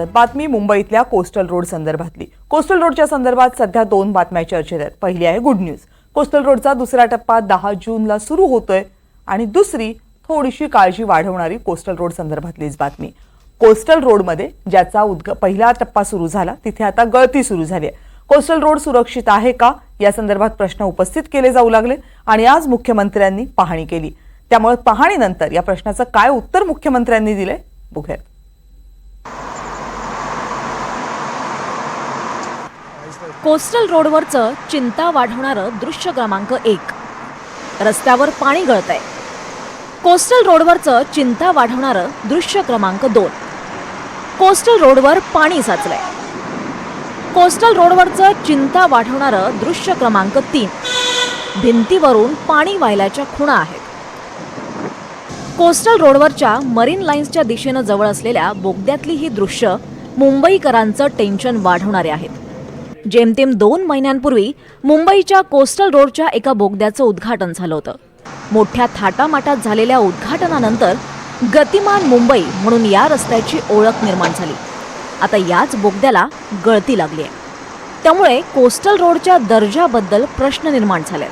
बातमी मुंबईतल्या coastal road संदर्भातली। कोस्टल रोडच्या संदर्भात सध्या दोन बातम्या चर्चेत आहेत। पहिली आहे गुड न्यूज, कोस्टल रोडचा दुसरा टप्पा 10 जूनला सुरू होतोय आणि दुसरी थोडीशी काळजी वाढवणारी कोस्टल रोड संदर्भातलीच बातमी। कोस्टल रोडमध्ये ज्याचा पहिला टप्पा सुरू झाला तिथे आता गळती सुरू झाली आहे। कोस्टल रोड सुरक्षित आहे का या संदर्भात प्रश्न उपस्थित केले जाऊ लागले आणि आज मुख्यमंत्र्यांनी पाहणी केली। त्यामुळे पाहणीनंतर या प्रश्नाचं काय उत्तर मुख्यमंत्र्यांनी दिले बघूया। कोस्टल रोडवरचं चिंता वाढवणारं दृश्य क्रमांक 1, रस्त्यावर पाणी गळतंय। कोस्टल रोडवरचं चिंता वाढवणारं दृश्य क्रमांक 2, कोस्टल रोडवर पाणी साचलंय। कोस्टल रोडवरचं चिंता वाढवणारं दृश्य क्रमांक 3, भिंतीवरून पाणी वाहिल्याच्या खुणा आहेत। कोस्टल रोडवरच्या मरीन लाईन्सच्या दिशेनं जवळ असलेल्या बोगद्यातली ही दृश्य मुंबईकरांचं टेन्शन वाढवणारे आहेत। जेमतेम 2 महिन्यांपूर्वी मुंबईच्या कोस्टल रोडच्या एका बोगद्याचं उद्घाटन झालं होतं। मोठ्या थाटामाटात झालेल्या उद्घाटनानंतर गतिमान मुंबई म्हणून या रस्त्याची ओळख निर्माण झाली। आता याच बोगद्याला गळती लागली आहे, त्यामुळे कोस्टल रोडच्या दर्जाबद्दल प्रश्न निर्माण झाले।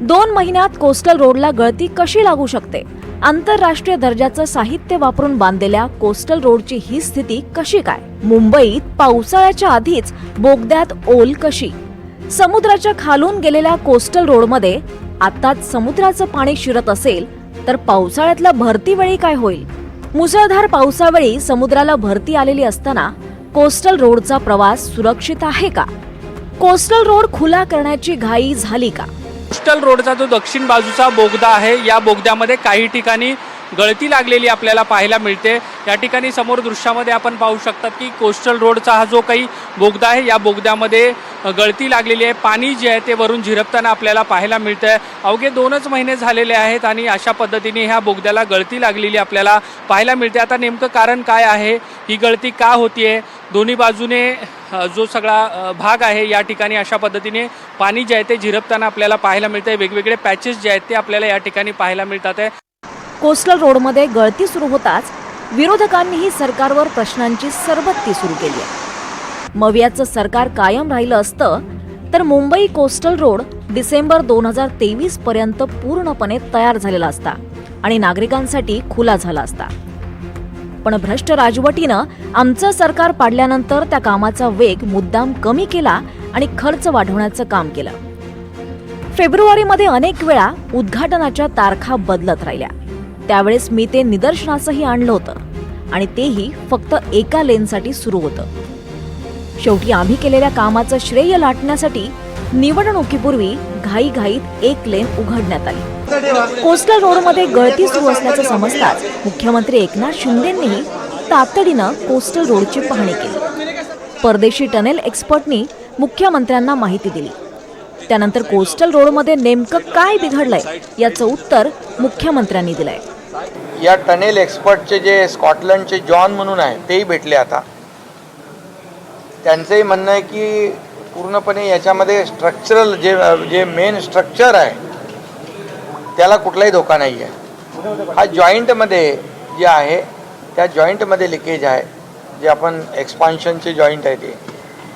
2 महिन्यात कोस्टल रोडला गळती कशी लागू शकते? आंतरराष्ट्रीय दर्जाचं साहित्य वापरून बांधलेल्या कोस्टल रोडची ही स्थिती कशी काय? मुंबईत पावसाळ्याच्या आधीच बोगद्यात ओल कशी? समुद्राच्या खालून गेलेल्या कोस्टल रोडमध्ये आताच समुद्राचं पाणी शिरत असेल तर पावसाळ्यातल्या भरतीवेळी काय होईल? मुसळधार पावसावेळी समुद्राला भरती आलेली असताना कोस्टल रोडचा प्रवास सुरक्षित आहे का? कोस्टल रोड खुला करण्याची घाई झाली का? कोस्टल रोडचा जो दक्षिण बाजूचा बोगदा आहे या बोगद्यामध्ये काही ठिकाणी गळती लागलेली आपल्याला पाहायला मिळते। या ठिकाणी समोर दृश्यामध्ये आपण पाहू शकतात की कोस्टल रोडचा हा जो काही बोगदा आहे या बोगद्यामध्ये गळती लागलेली आहे। पाणी जे आहे ते वरून झिरपताना आपल्याला पाहायला मिळतंय। अवघे 2च महिने झालेले आहेत आणि अशा पद्धतीने ह्या बोगद्याला गळती लागलेली आपल्याला पाहायला मिळते। आता नेमकं कारण काय आहे, ही गळती का होतीये? दोन्ही बाजूने जो सगळा भाग आहे या ठिकाणी अशा पद्धतीने पाणी जे आहे ते झिरपताना आपल्याला पाहायला मिळतंय। वेगवेगळे पॅचेस जे आहेत ते आपल्याला या ठिकाणी पाहायला मिळतात आहे। कोस्टल रोडमध्ये गळती सुरू होताच विरोधकांनीही सरकारवर प्रश्नांची सरबत्ती सुरू केली आहे। मवियाचं सरकार कायम राहिलं असतं तर मुंबई कोस्टल रोड डिसेंबर 2023 पर्यंत पूर्णपणे तयार झालेला असता आणि नागरिकांसाठी खुला झाला असता। पण भ्रष्ट राजवटीनं आमचं सरकार पाडल्यानंतर त्या कामाचा वेग मुद्दाम कमी केला आणि खर्च वाढवण्याचं काम केलं। फेब्रुवारीमध्ये अनेक वेळा उद्घाटनाच्या तारखा बदलत राहिल्या। त्यावेळेस मी ते निदर्शनासही आणलं होतं आणि तेही फक्त एका लेनसाठी सुरू होतं। शेवटी आम्ही केलेल्या कामाचं श्रेय लाटण्यासाठी निवडणुकीपूर्वी घाईघाईत एक लेन उघडण्यात आली। कोस्टल रोडमध्ये गळती सुरू असल्याचं समजताच मुख्यमंत्री एकनाथ शिंदेंनीही तातडीनं कोस्टल रोडची पाहणी केली। परदेशी टनेल एक्सपर्टनी मुख्यमंत्र्यांना माहिती दिली। त्यानंतर कोस्टल रोडमध्ये नेमकं काय बिघडलंय याचं उत्तर मुख्यमंत्र्यांनी दिलंय। या टनेल एक्सपर्टचे जे स्कॉटलंडचे जॉन म्हणून आहे तेही भेटले। आता त्यांचंही म्हणणं आहे की पूर्णपणे याच्यामध्ये स्ट्रक्चरल जे मेन स्ट्रक्चर आहे त्याला कुठलाही धोका नाही आहे। हा जॉईंटमध्ये जे आहे त्या जॉईंटमध्ये लिकेज आहे, जे आपण एक्सपान्शनचे जॉईंट आहे ते,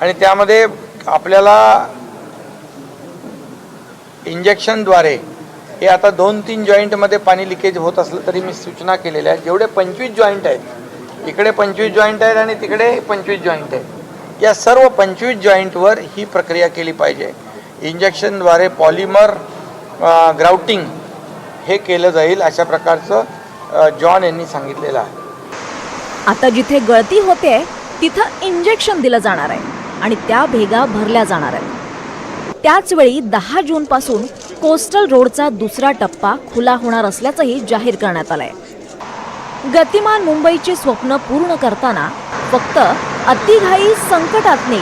आणि त्यामध्ये आपल्याला इंजेक्शनद्वारे हे आता 2-3 जॉईंटमध्ये पाणी लिकेज होत असलं तरी मी सूचना केलेल्या आहेत। जेवढे 25 जॉईंट आहेत, इकडे 25 जॉईंट आहेत आणि तिकडे 25 जॉईंट आहेत, या सर्व 25 जॉईंटवर ही प्रक्रिया केली पाहिजे। इंजेक्शनद्वारे पॉलिमर ग्राउटिंग हे केलं जाईल अशा प्रकारचं जॉन यांनी सांगितलेलं आहे। आता जिथे गळती होते तिथं इंजेक्शन दिलं जाणार आहे आणि त्या भेगा भरल्या जाणार आहेत। त्याचवेळी 10 जून पासून कोस्टल रोडचा दुसरा टप्पा खुला होणार असल्याचंही जाहीर करण्यात आलंय। गतिमान मुंबईची स्वप्न पूर्ण करताना फक्त अतिघाई संकटात नाही,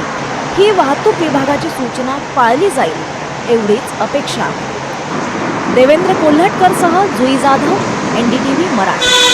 ही वाहतूक विभागाची सूचना पाळली जाईल एवढीच अपेक्षा आहे। देवेंद्र कोल्हटकरसह जुई जाधव, NDTV मराठी।